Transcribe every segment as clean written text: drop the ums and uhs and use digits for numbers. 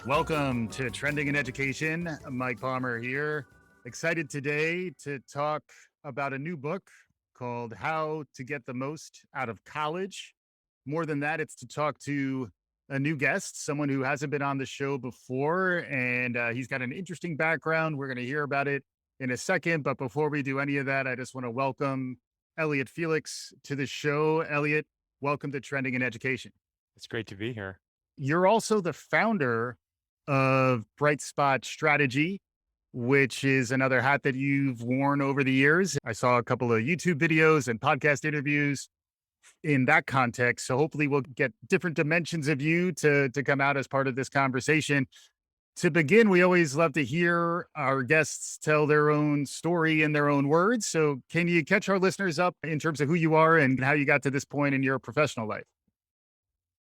Welcome to Trending in Education. Mike Palmer here. Excited today to talk about a new book called How to Get the Most Out of College. More than that, it's to talk to a new guest, someone who hasn't been on the show before, and he's got an interesting background. We're going to hear about it in a second. But before we do any of that, I just want to welcome Elliot Felix to the show. Elliot, welcome to Trending in Education. It's great to be here. You're also the founder of Brightspot Strategy, which is another hat that you've worn over the years. I saw a couple of YouTube videos and podcast interviews in that context. So hopefully we'll get different dimensions of you to come out as part of this conversation. To begin, we always love to hear our guests tell their own story in their own words. So can you catch our listeners up in terms of who you are and how you got to this point in your professional life?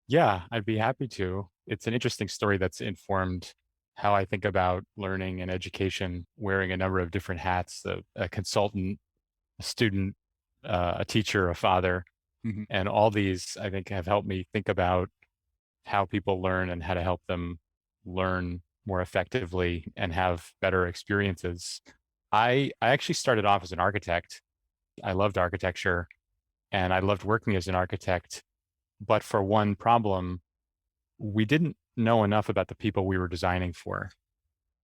Yeah, I'd be happy to. It's an interesting story that's informed how I think about learning and education, wearing a number of different hats, a consultant, a student, a teacher, a father. Mhm. And all these, I think, have helped me think about how people learn and how to help them learn more effectively and have better experiences. I actually started off as an architect. I loved architecture and I loved working as an architect. But for one problem, we didn't know enough about the people we were designing for.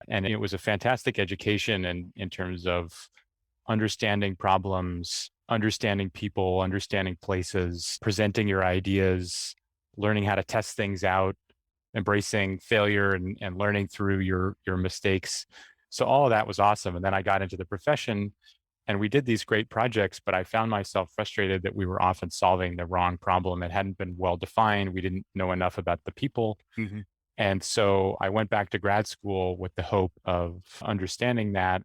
And it was a fantastic education in terms of understanding problems, understanding people, understanding places, presenting your ideas, learning how to test things out, embracing failure and learning through your mistakes. So all of that was awesome. And then I got into the profession and we did these great projects, but I found myself frustrated that we were often solving the wrong problem. It hadn't been well defined. We didn't know enough about the people. Mhm. And so I went back to grad school with the hope of understanding that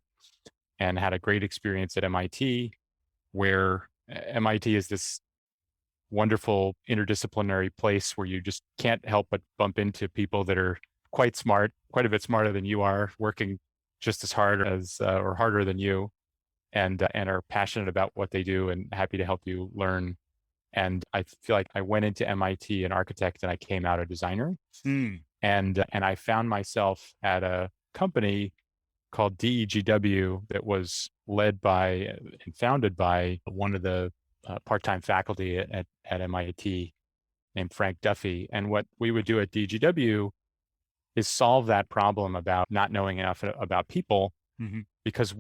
and had a great experience at MIT, where MIT is this wonderful interdisciplinary place where you just can't help but bump into people that are quite smart, quite a bit smarter than you are, working just as hard as or harder than you, and are passionate about what they do and happy to help you learn. And I feel like I went into MIT an architect and I came out a designer. Mm. And I found myself at a company called DEGW that was led by and founded by one of the part-time faculty at MIT named Frank Duffy. And what we would do at DEGW is solve that problem about not knowing enough about people, Mhm. because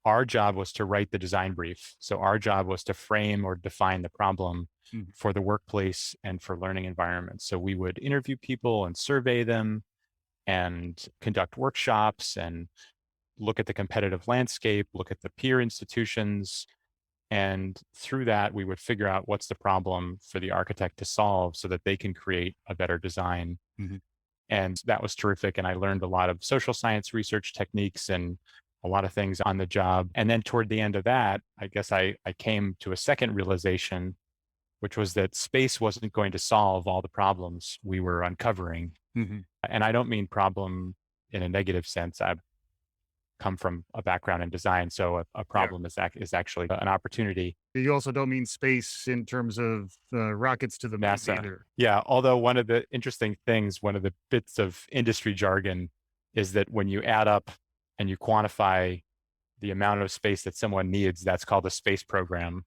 our job was to write the design brief. So our job was to frame or define the problem Mhm. for the workplace and for learning environments. So we would interview people and survey them and conduct workshops and look at the competitive landscape, look at the peer institutions. And through that, we would figure out what's the problem for the architect to solve so that they can create a better design. Mhm. And that was terrific. And I learned a lot of social science research techniques and a lot of things on the job. And then toward the end of that, I guess I came to a second realization, which was that space wasn't going to solve all the problems we were uncovering. Mhm. And I don't mean problem in a negative sense. I've come from a background in design. So a Yeah. problem is actually an opportunity. You also don't mean space in terms of rockets to the moon NASA. either. Yeah. Although one of the interesting things, one of the bits of industry jargon is that when you add up and you quantify the amount of space that someone needs, that's called a space program,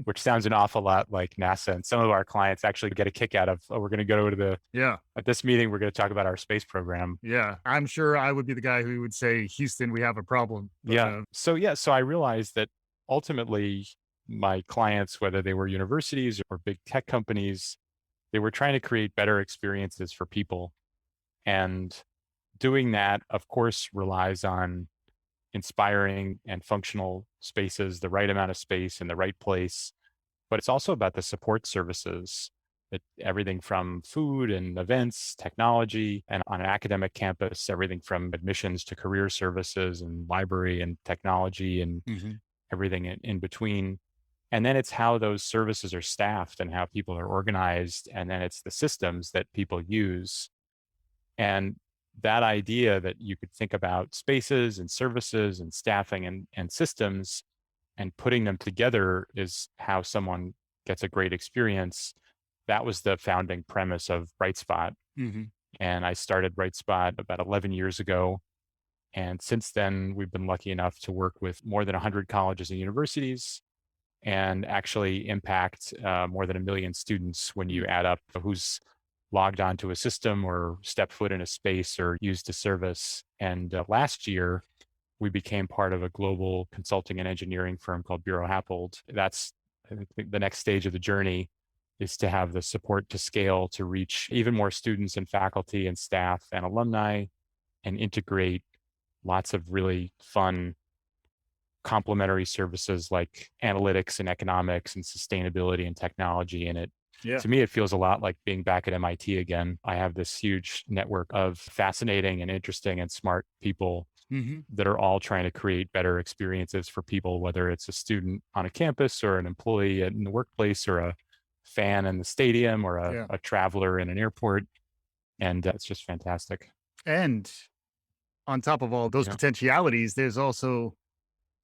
which sounds an awful lot like NASA. And some of our clients actually get a kick out of, oh, we're going to go to Yeah. at this meeting, we're going to talk about our space program. Yeah. I'm sure I would be the guy who would say, Houston, we have a problem. But, Yeah. So I realized that ultimately my clients, whether they were universities or big tech companies, they were trying to create better experiences for people. And doing that, of course, relies on inspiring and functional spaces, the right amount of space in the right place. But it's also about the support services, that everything from food and events, technology, and on an academic campus, everything from admissions to career services and library and technology and Mhm. everything in between. And then it's how those services are staffed and how people are organized. And then it's the systems that people use. And that idea that you could think about spaces and services and staffing and systems and putting them together is how someone gets a great experience. That was the founding premise of Brightspot. Mhm. And I started Brightspot about 11 years ago. And since then, we've been lucky enough to work with more than 100 colleges and universities and actually impact more than 1 million students when you add up who's logged onto a system or stepped foot in a space or used a service. And last year, we became part of a global consulting and engineering firm called Buro Happold. That's, I think, the next stage of the journey is to have the support to scale to reach even more students and faculty and staff and alumni and integrate lots of really fun complementary services like analytics and economics and sustainability and technology in it. Yeah. To me, it feels a lot like being back at MIT again. I have this huge network of fascinating and interesting and smart people that are all trying to create better experiences for people, whether it's a student on a campus or an employee in the workplace or a fan in the stadium or a traveler in an airport. And it's just fantastic. And on top of all those potentialities, there's also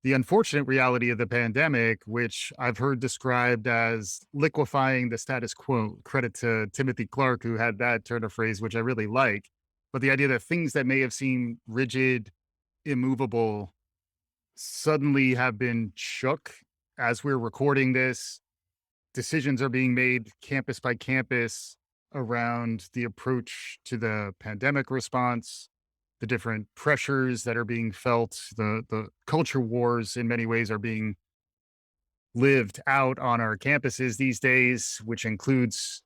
the unfortunate reality of the pandemic, which I've heard described as liquefying the status quo. Credit to Timothy Clark, who had that turn of phrase, which I really like. But the idea that things that may have seemed rigid, immovable, suddenly have been shook as we're recording this. Decisions are being made campus by campus around the approach to the pandemic response, the different pressures that are being felt, the culture wars in many ways are being lived out on our campuses these days, which includes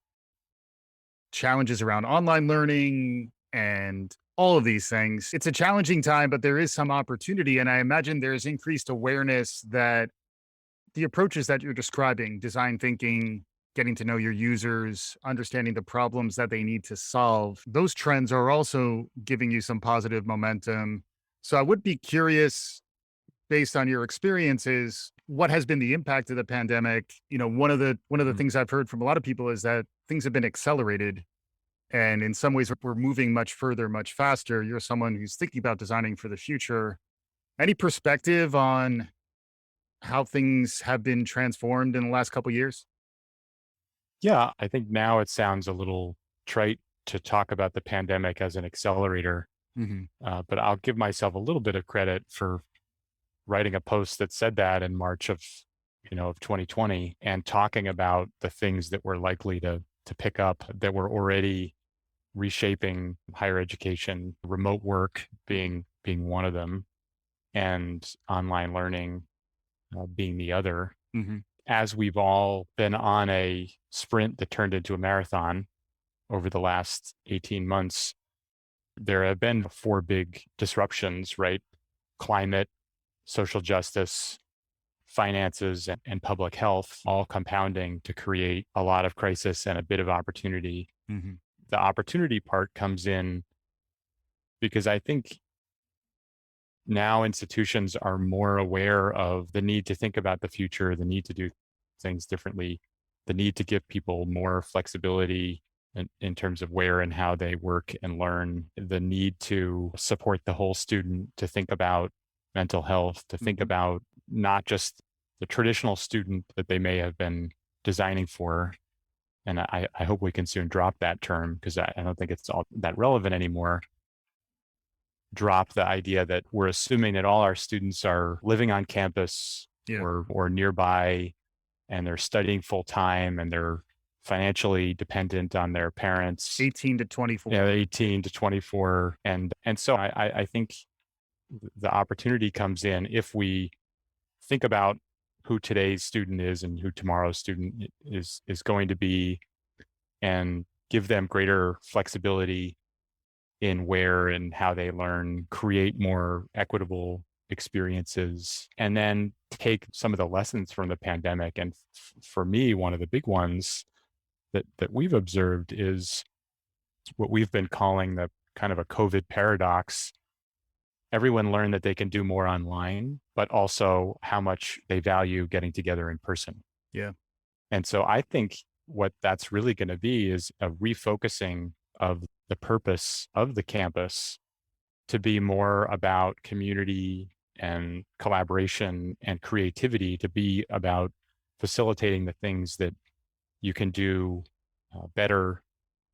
challenges around online learning and all of these things. It's a challenging time, but there is some opportunity. And I imagine there's increased awareness that the approaches that you're describing, design thinking, getting to know your users, understanding the problems that they need to solve, those trends are also giving you some positive momentum. So I would be curious, based on your experiences, what has been the impact of the pandemic? You know, one of the things I've heard from a lot of people is that things have been accelerated. And in some ways, we're moving much further, much faster. You're someone who's thinking about designing for the future. Any perspective on how things have been transformed in the last couple of years? Yeah, I think now it sounds a little trite to talk about the pandemic as an accelerator, but I'll give myself a little bit of credit for writing a post that said that in March of 2020 and talking about the things that were likely to pick up that were already reshaping higher education, remote work being one of them, and online learning being the other. As we've all been on a sprint that turned into a marathon over the last 18 months, there have been 4 big disruptions, right? Climate, social justice, finances, and public health, all compounding to create a lot of crisis and a bit of opportunity. The opportunity part comes in because I think now institutions are more aware of the need to think about the future, the need to do things differently, the need to give people more flexibility in terms of where and how they work and learn, the need to support the whole student, to think about mental health, to think about not just the traditional student that they may have been designing for. And I hope we can soon drop that term because I don't think it's all that relevant anymore. Drop the idea that we're assuming that all our students are living on campus or nearby and they're studying full time and they're financially dependent on their parents. 18 to 24. Yeah, 18 to 24. And so I think the opportunity comes in if we think about who today's student is and who tomorrow's student is going to be and give them greater flexibility in where and how they learn, create more equitable experiences, and then take some of the lessons from the pandemic. And for me, one of the big ones that we've observed is what we've been calling the kind of a COVID paradox. Everyone learned that they can do more online, but also how much they value getting together in person. Yeah. And so I think what that's really going to be is a refocusing of the purpose of the campus to be more about community and collaboration and creativity, to be about facilitating the things that you can do better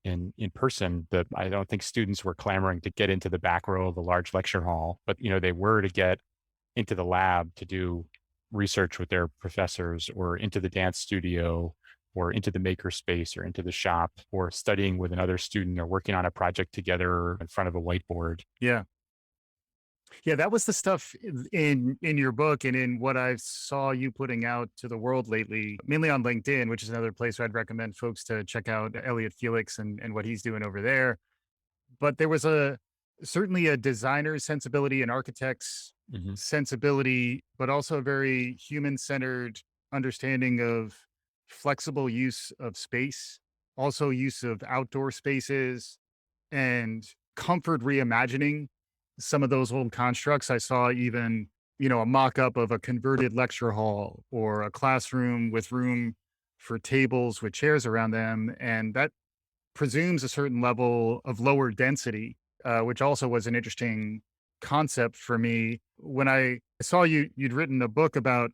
in person, I don't think students were clamoring to get into the back row of a large lecture hall, but they were to get into the lab to do research with their professors, or into the dance studio, or into the maker space, or into the shop, or studying with another student, or working on a project together in front of a whiteboard. Yeah. Yeah, that was the stuff in your book and in what I saw you putting out to the world lately, mainly on LinkedIn, which is another place where I'd recommend folks to check out Elliot Felix and what he's doing over there. But there was certainly a designer's sensibility, an architect's Hmm. sensibility, but also a very human-centered understanding of flexible use of space, also use of outdoor spaces, and comfort reimagining some of those old constructs. I saw even, a mock-up of a converted lecture hall or a classroom with room for tables with chairs around them, and that presumes a certain level of lower density, which also was an interesting concept for me. When I saw you'd written a book about,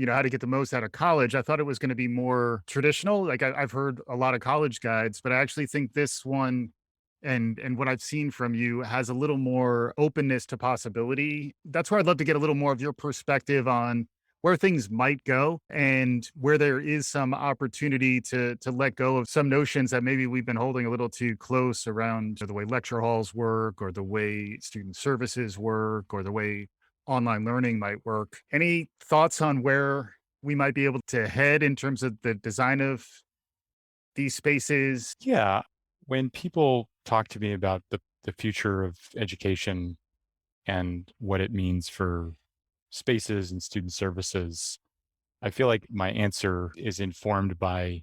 how to get the most out of college, I thought it was going to be more traditional. Like I've heard a lot of college guides, but I actually think this one and what I've seen from you has a little more openness to possibility. That's where I'd love to get a little more of your perspective on where things might go and where there is some opportunity to let go of some notions that maybe we've been holding a little too close around the way lecture halls work or the way student services work or the way online learning might work. Any thoughts on where we might be able to head in terms of the design of these spaces? Yeah. When people talk to me about the future of education and what it means for spaces and student services, I feel like my answer is informed by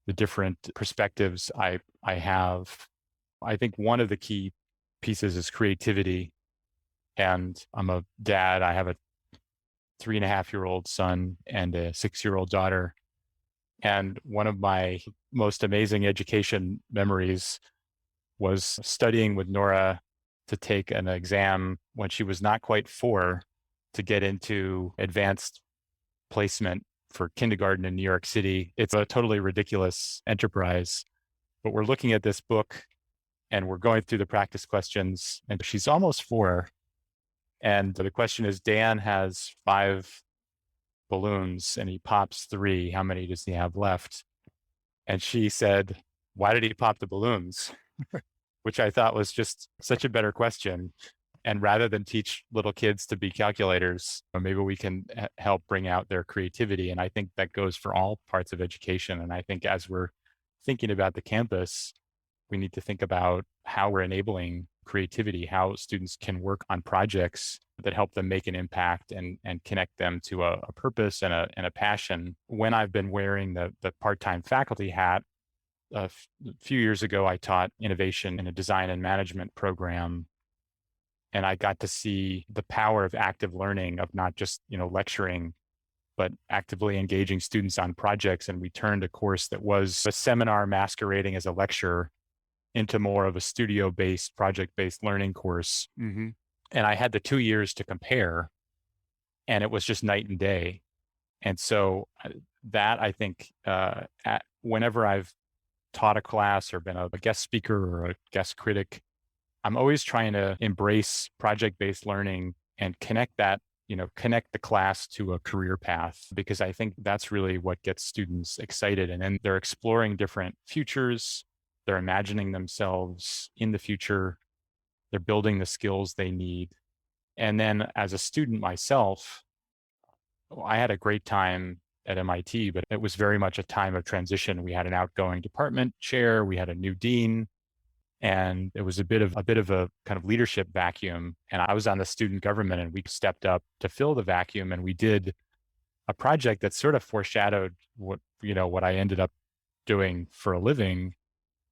the different perspectives I have. I think one of the key pieces is creativity. And I'm a dad. I have a 3.5-year-old son and a 6-year-old daughter. And one of my most amazing education memories was studying with Nora to take an exam when she was not quite 4 to get into advanced placement for kindergarten in New York City. It's a totally ridiculous enterprise, but we're looking at this book and we're going through the practice questions, and she's almost 4. And the question is, Dan has 5 balloons and he pops 3. How many does he have left? And she said, why did he pop the balloons? Which I thought was just such a better question. And rather than teach little kids to be calculators, maybe we can help bring out their creativity. And I think that goes for all parts of education. And I think as we're thinking about the campus, we need to think about how we're enabling creativity, how students can work on projects that help them make an impact and connect them to a purpose and a passion. When I've been wearing the part-time faculty hat, a few years ago, I taught innovation in a design and management program. And I got to see the power of active learning, of not just, lecturing, but actively engaging students on projects. And we turned a course that was a seminar masquerading as a lecture into more of a studio-based, project-based learning course. Mm-hmm. And I had the 2 years to compare, and it was just night and day. And so that, I think, whenever I've taught a class or been a guest speaker or a guest critic, I'm always trying to embrace project-based learning and connect the class to a career path, because I think that's really what gets students excited. And then they're exploring different futures. They're imagining themselves in the future. They're building the skills they need. And then as a student myself, I had a great time at MIT, but it was very much a time of transition. We had an outgoing department chair, we had a new dean, and it was a bit of a kind of leadership vacuum. And I was on the student government, and we stepped up to fill the vacuum. And we did a project that sort of foreshadowed what I ended up doing for a living,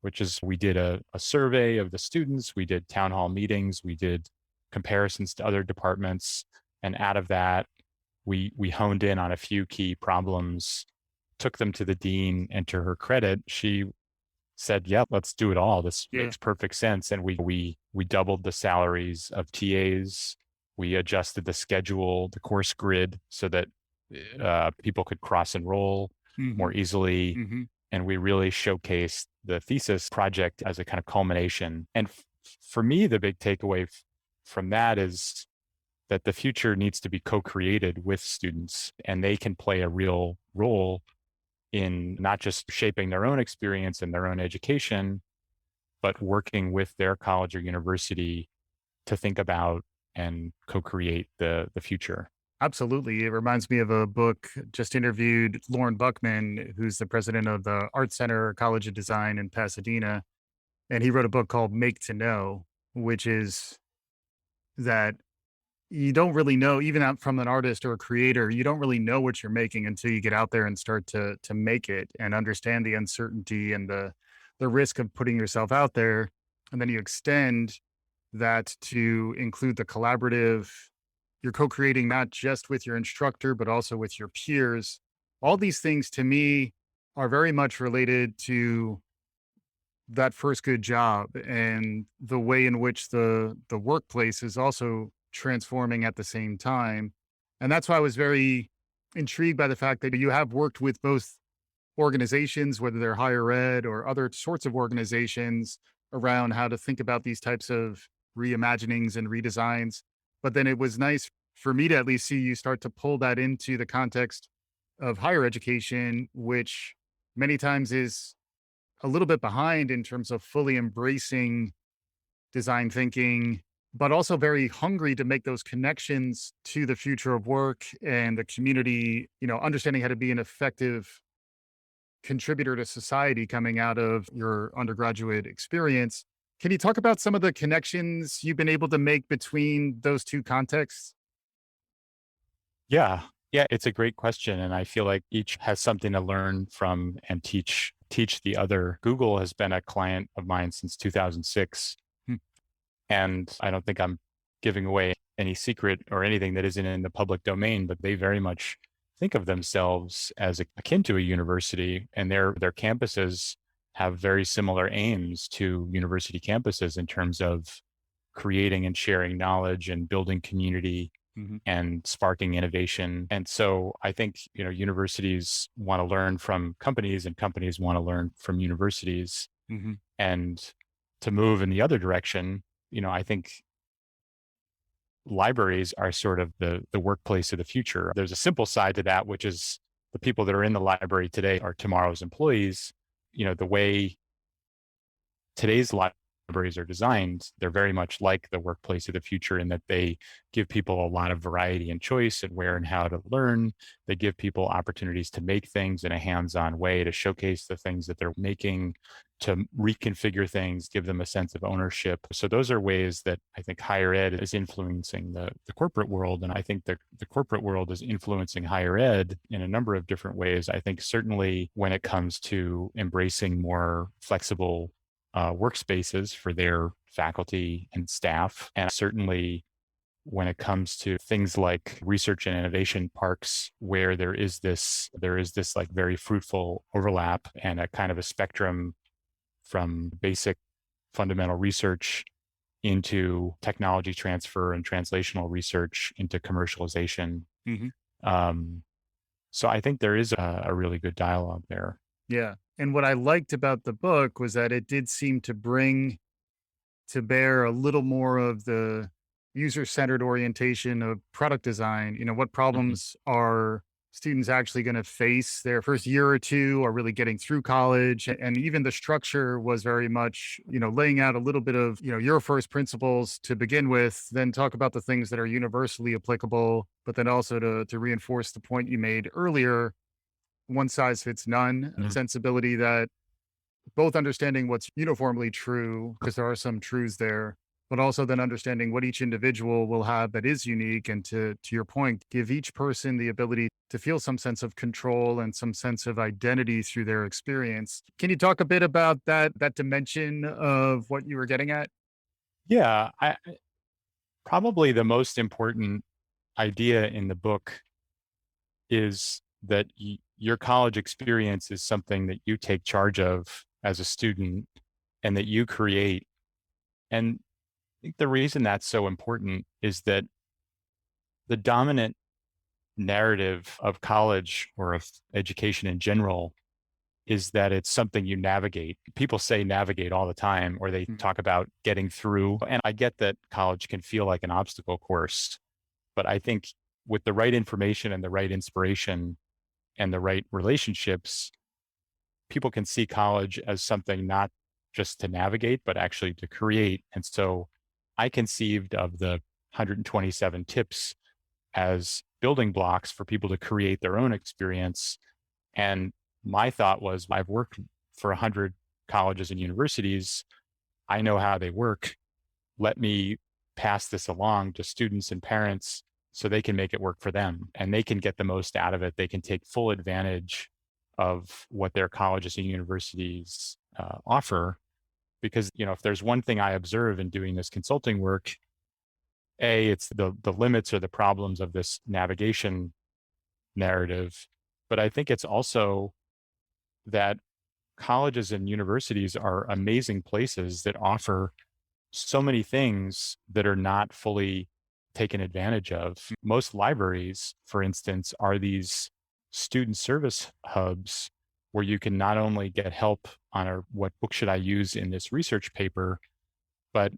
which is we did a survey of the students, we did town hall meetings, we did comparisons to other departments. And out of that, we honed in on a few key problems, took them to the dean, and to her credit, she said, yeah, let's do it all. This makes perfect sense. And we doubled the salaries of TAs. We adjusted the schedule, the course grid, so that people could cross enroll more easily. Mm-hmm. and we really showcased the thesis project as a kind of culmination. And for me, the big takeaway from that is that the future needs to be co-created with students, and they can play a real role in not just shaping their own experience and their own education, but working with their college or university to think about and co-create the future. Absolutely. It reminds me of a book. Just interviewed Lauren Buckman, who's the president of the Art Center College of Design in Pasadena. And he wrote a book called Make to Know, which is that you don't really know, even out from an artist or a creator, you don't really know what you're making until you get out there and start to make it and understand the uncertainty and the risk of putting yourself out there. And then you extend that to include the collaborative. You're co-creating not just with your instructor, but also with your peers. All these things to me are very much related to that first good job and the way in which the workplace is also transforming at the same time. And that's why I was very intrigued by the fact that you have worked with both organizations, whether they're higher ed or other sorts of organizations, around how to think about these types of reimaginings and redesigns. But then it was nice for me to at least see you start to pull that into the context of higher education, which many times is a little bit behind in terms of fully embracing design thinking, but also very hungry to make those connections to the future of work and the community, understanding how to be an effective contributor to society coming out of your undergraduate experience. Can you talk about some of the connections you've been able to make between those two contexts? Yeah. Yeah, it's a great question. And I feel like each has something to learn from and teach the other. Google has been a client of mine since 2006. Hmm. And I don't think I'm giving away any secret or anything that isn't in the public domain, but they very much think of themselves as akin to a university, and their campuses have very similar aims to university campuses in terms of creating and sharing knowledge and building community Mhm. and sparking innovation. And so I think, universities want to learn from companies and companies want to learn from universities. Mhm. And to move in the other direction, I think libraries are sort of the workplace of the future. There's a simple side to that, which is the people that are in the library today are tomorrow's employees. The way today's libraries are designed, they're very much like the workplace of the future in that they give people a lot of variety and choice and where and how to learn. They give people opportunities to make things in a hands-on way, to showcase the things that they're making, to reconfigure things, give them a sense of ownership. So those are ways that I think higher ed is influencing the corporate world. And I think the corporate world is influencing higher ed in a number of different ways. I think certainly when it comes to embracing more flexible workspaces for their faculty and staff. And certainly when it comes to things like research and innovation parks, where there is this like very fruitful overlap and a kind of a spectrum from basic fundamental research into technology transfer and translational research into commercialization. Mhm. Um, so I think there is a really good dialogue there. Yeah. And what I liked about the book was that it did seem to bring to bear a little more of the user-centered orientation of product design. What Mhm. problems are students actually going to face their first year or two, or really getting through college? And even the structure was very much, laying out a little bit of, your first principles to begin with, then talk about the things that are universally applicable, but then also to reinforce the point you made earlier, one size fits none, a Mhm. sensibility that both understanding what's uniformly true, because there are some truths there, but also then understanding what each individual will have that is unique. And to your point, give each person the ability to feel some sense of control and some sense of identity through their experience. Can you talk a bit about that dimension of what you were getting at? Yeah, probably the most important idea in the book is that your college experience is something that you take charge of as a student and that you create. And I think the reason that's so important is that the dominant narrative of college or of education in general is that it's something you navigate. People say navigate all the time, or they Mhm. talk about getting through. And I get that college can feel like an obstacle course, but I think with the right information and the right inspiration and the right relationships, people can see college as something not just to navigate, but actually to create. And so I conceived of the 127 tips as building blocks for people to create their own experience. And my thought was, I've worked for 100 colleges and universities. I know how they work. Let me pass this along to students and parents so they can make it work for them and they can get the most out of it. They can take full advantage of what their colleges and universities offer. Because, if there's one thing I observe in doing this consulting work, it's the limits or the problems of this navigation narrative. But I think it's also that colleges and universities are amazing places that offer so many things that are not fully taken advantage of. Most libraries, for instance, are these student service hubs where you can not only get help on what book should I use in this research paper, but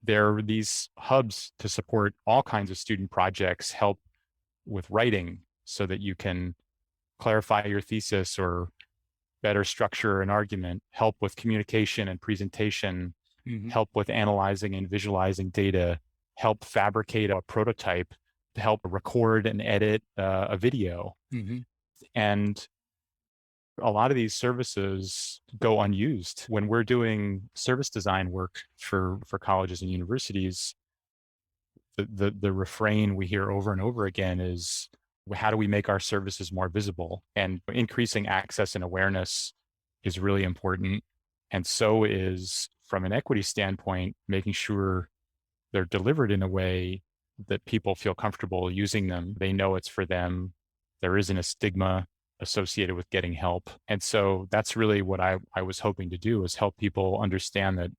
there are these hubs to support all kinds of student projects, help with writing so that you can clarify your thesis or better structure an argument, help with communication and presentation, Mhm. help with analyzing and visualizing data, help fabricate a prototype, to help record and edit a video. Mhm. And a lot of these services go unused. When we're doing service design work for colleges and universities, the refrain we hear over and over again is, how do we make our services more visible? And increasing access and awareness is really important. And so is, from an equity standpoint, making sure they're delivered in a way that people feel comfortable using them. They know it's for them. There isn't a stigma associated with getting help. And so that's really what I was hoping to do, is help people understand that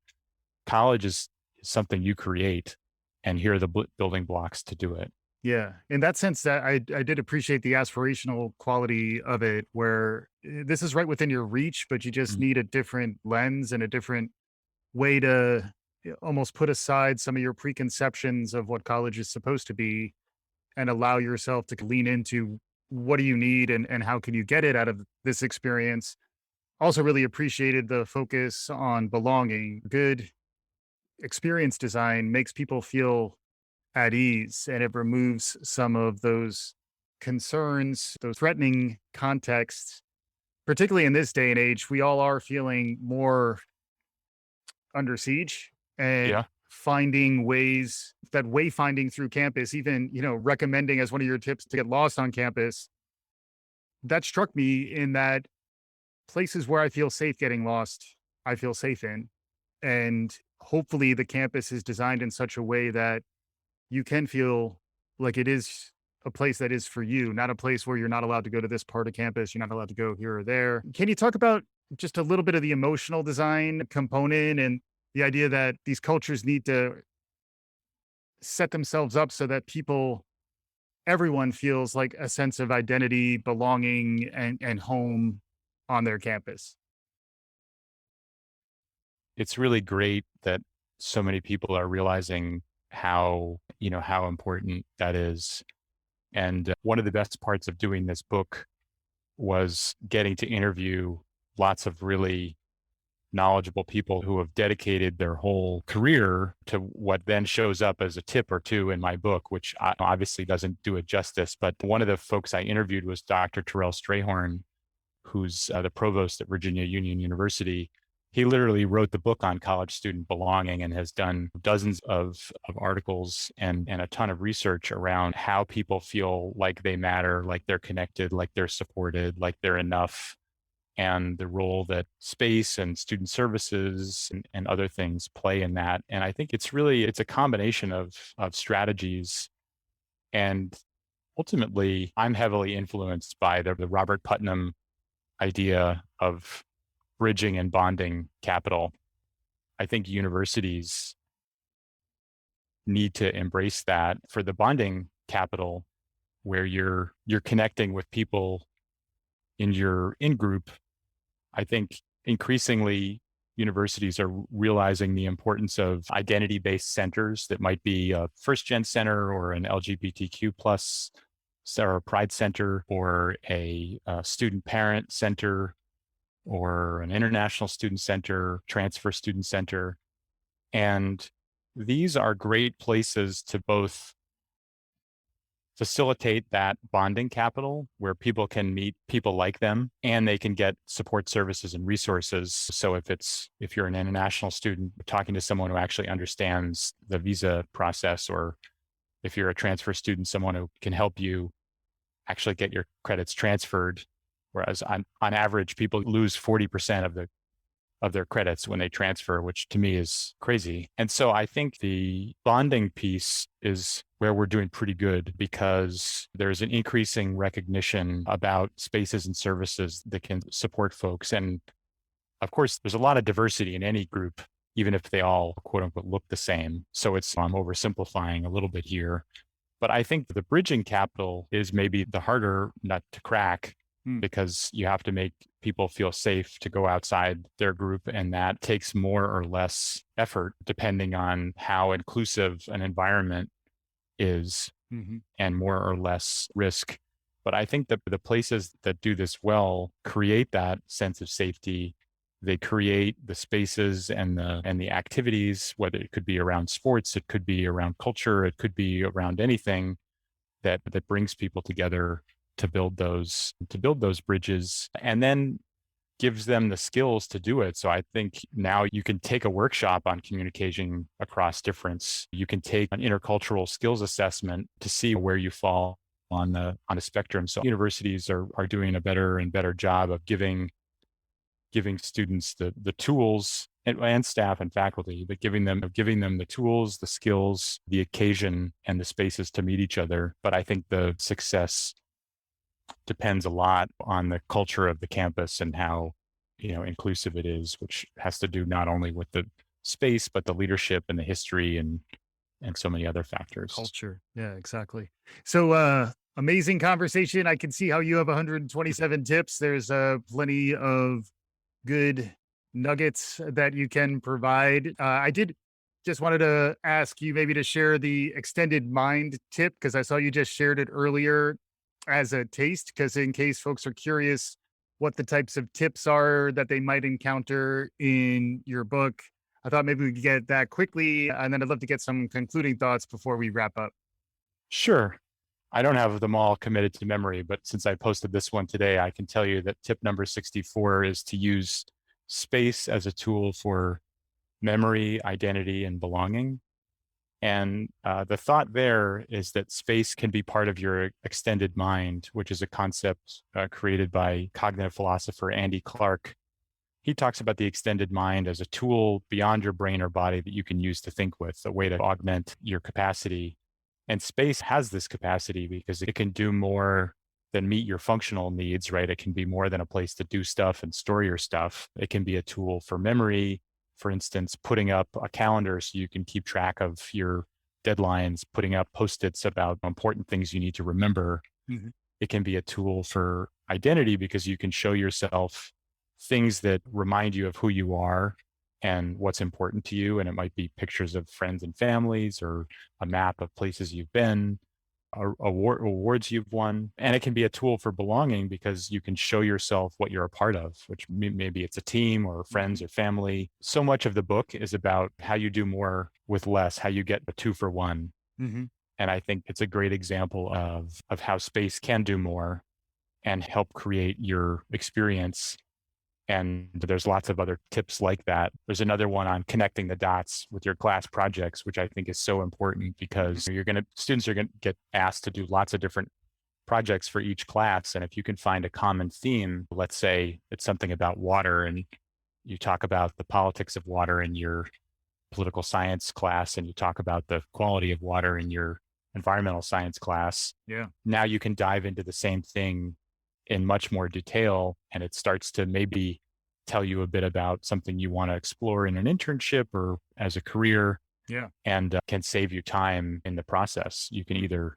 college is something you create, and here are the building blocks to do it. Yeah. In that sense, that I did appreciate the aspirational quality of it, where this is right within your reach, but you just Mm. need a different lens and a different way to almost put aside some of your preconceptions of what college is supposed to be and allow yourself to lean into what do you need and how can you get it out of this experience. Also, really appreciated the focus on belonging. Good experience design makes people feel at ease and it removes some of those concerns, those threatening contexts. Particularly in this day and age, we all are feeling more under siege and Yeah. finding ways that wayfinding through campus, even, recommending as one of your tips to get lost on campus. That struck me in that places where I feel safe getting lost, I feel safe in. And hopefully the campus is designed in such a way that you can feel like it is a place that is for you, not a place where you're not allowed to go to this part of campus, you're not allowed to go here or there. Can you talk about just a little bit of the emotional design component and the idea that these cultures need to set themselves up so that everyone feels like a sense of identity, belonging, and home on their campus? It's really great that so many people are realizing how important that is. And one of the best parts of doing this book was getting to interview lots of really knowledgeable people who have dedicated their whole career to what then shows up as a tip or two in my book, which obviously doesn't do it justice. But one of the folks I interviewed was Dr. Terrell Strayhorn, who's the provost at Virginia Union University. He literally wrote the book on college student belonging and has done dozens of articles and a ton of research around how people feel like they matter, like they're connected, like they're supported, like they're enough, and the role that space and student services and other things play in that. And I think it's a combination of strategies. And ultimately, I'm heavily influenced by the Robert Putnam idea of bridging and bonding capital. I think universities need to embrace that for the bonding capital, where you're connecting with people in your in group I think increasingly universities are realizing the importance of identity-based centers that might be a first-gen center or an LGBTQ plus or a pride center or a student parent center or an international student center, transfer student center. And these are great places to both facilitate that bonding capital where people can meet people like them and they can get support services and resources. So if you're an international student talking to someone who actually understands the visa process, or if you're a transfer student, someone who can help you actually get your credits transferred. Whereas on average, people lose 40% of their credits when they transfer, which to me is crazy. And so I think the bonding piece is where we're doing pretty good because there's an increasing recognition about spaces and services that can support folks. And of course, there's a lot of diversity in any group, even if they all quote unquote look the same. So I'm oversimplifying a little bit here. But I think the bridging capital is maybe the harder nut to crack because you have to make people feel safe to go outside their group. And that takes more or less effort depending on how inclusive an environment is and more or less risk. But I think that the places that do this well create that sense of safety. They create the spaces and the activities, whether it could be around sports, it could be around culture, it could be around anything that brings people together to build those bridges, and then gives them the skills to do it. So I think now you can take a workshop on communication across difference. You can take an intercultural skills assessment to see where you fall on a spectrum. So universities are doing a better and better job of giving students the tools and staff and faculty, but giving them the tools, the skills, the occasion, and the spaces to meet each other. But I think the success depends a lot on the culture of the campus and how inclusive it is, which has to do not only with the space but the leadership and the history and so many other factors. Culture. Yeah, exactly. So amazing conversation. I can see how you have 127 tips. There's plenty of good nuggets that you can provide. I did just wanted to ask you maybe to share the extended mind tip because I saw you just shared it earlier as a taste, because in case folks are curious what the types of tips are that they might encounter in your book, I thought maybe we could get that quickly, and then I'd love to get some concluding thoughts before we wrap up. Sure. I don't have them all committed to memory, but since I posted this one today, I can tell you that tip number 64 is to use space as a tool for memory, identity, and belonging. And the thought there is that space can be part of your extended mind, which is a concept created by cognitive philosopher Andy Clark. He talks about the extended mind as a tool beyond your brain or body that you can use to think with, a way to augment your capacity. And space has this capacity because it can do more than meet your functional needs, right? It can be more than a place to do stuff and store your stuff. It can be a tool for memory. For instance, putting up a calendar so you can keep track of your deadlines, putting up Post-its about important things you need to remember. It can be a tool for identity because you can show yourself things that remind you of who you are and what's important to you. And it might be pictures of friends and families or a map of places you've been, awards you've won. And it can be a tool for belonging because you can show yourself what you're a part of, which maybe it's a team or friends or family. So much of the book is about how you do more with less, how you get a 2 for 1. And I think it's a great example of how space can do more and help create your experience. And there's lots of other tips like that. There's another one on connecting the dots with your class projects, which I think is so important because students are going to get asked to do lots of different projects for each class. And if you can find a common theme, let's say it's something about water and you talk about the politics of water in your political science class and you talk about the quality of water in your environmental science class. Now you can dive into the same thing in much more detail, and it starts to maybe tell you a bit about something you want to explore in an internship or as a career, and can save you time in the process. You can either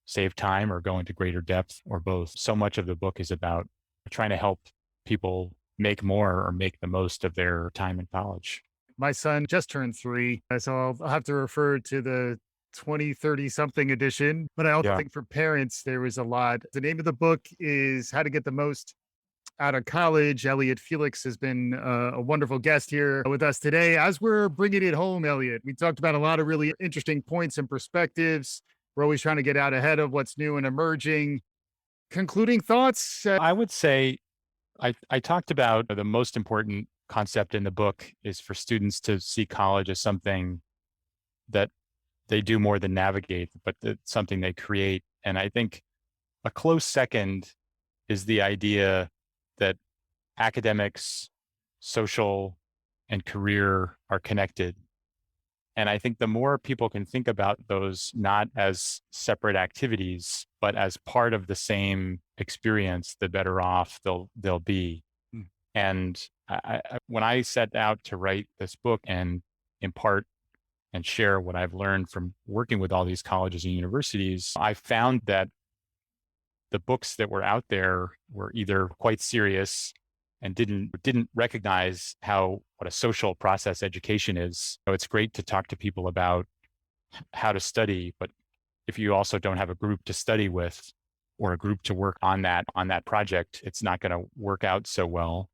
save time or go into greater depth or both. So much of the book is about trying to help people make more or make the most of their time in college. My son just turned 3, so I'll have to refer to the 2030 something edition. But I also Yeah. think for parents, there was a lot. The name of the book is How to Get the Most Out of College. Elliot Felix has been a wonderful guest here with us today. As we're bringing it home, Elliot, we talked about a lot of really interesting points and perspectives. We're always trying to get out ahead of what's new and emerging. Concluding thoughts? I would say I talked about the most important concept in the book is for students to see college as something that they do more than navigate, but it's something they create. And I think a close second is the idea that academics, social, and career are connected. And I think the more people can think about those not as separate activities, but as part of the same experience, the better off they'll be. Mm. And when I set out to write this book and impart and share what I've learned from working with all these colleges and universities, I found that the books that were out there were either quite serious and didn't recognize what a social process education is. So it's great to talk to people about how to study, but if you also don't have a group to study with or a group to work on that project, it's not going to work out so well.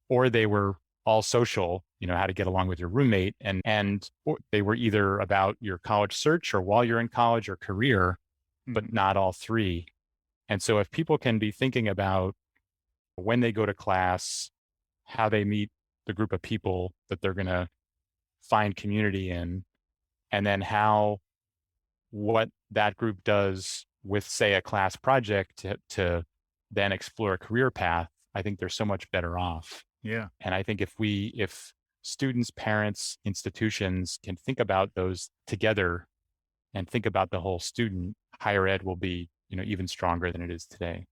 Or they were all social, how to get along with your roommate, and or they were either about your college search or while you're in college or career, but not all three. And so if people can be thinking about when they go to class, how they meet the group of people that they're going to find community in, and then what that group does with, say, a class project to then explore a career path, I think they're so much better off. Yeah. And I think if students, parents, institutions can think about those together and think about the whole student, higher ed will be, even stronger than it is today.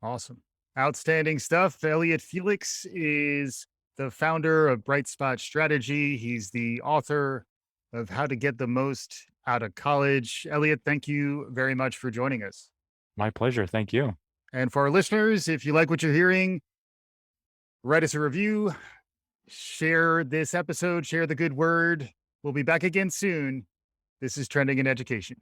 Awesome. Outstanding stuff. Elliot Felix is the founder of Brightspot Strategy. He's the author of How to Get the Most Out of College. Elliot, thank you very much for joining us. My pleasure. Thank you. And for our listeners, if you like what you're hearing, write us a review, share this episode, share the good word. We'll be back again soon. This is Trending in Education.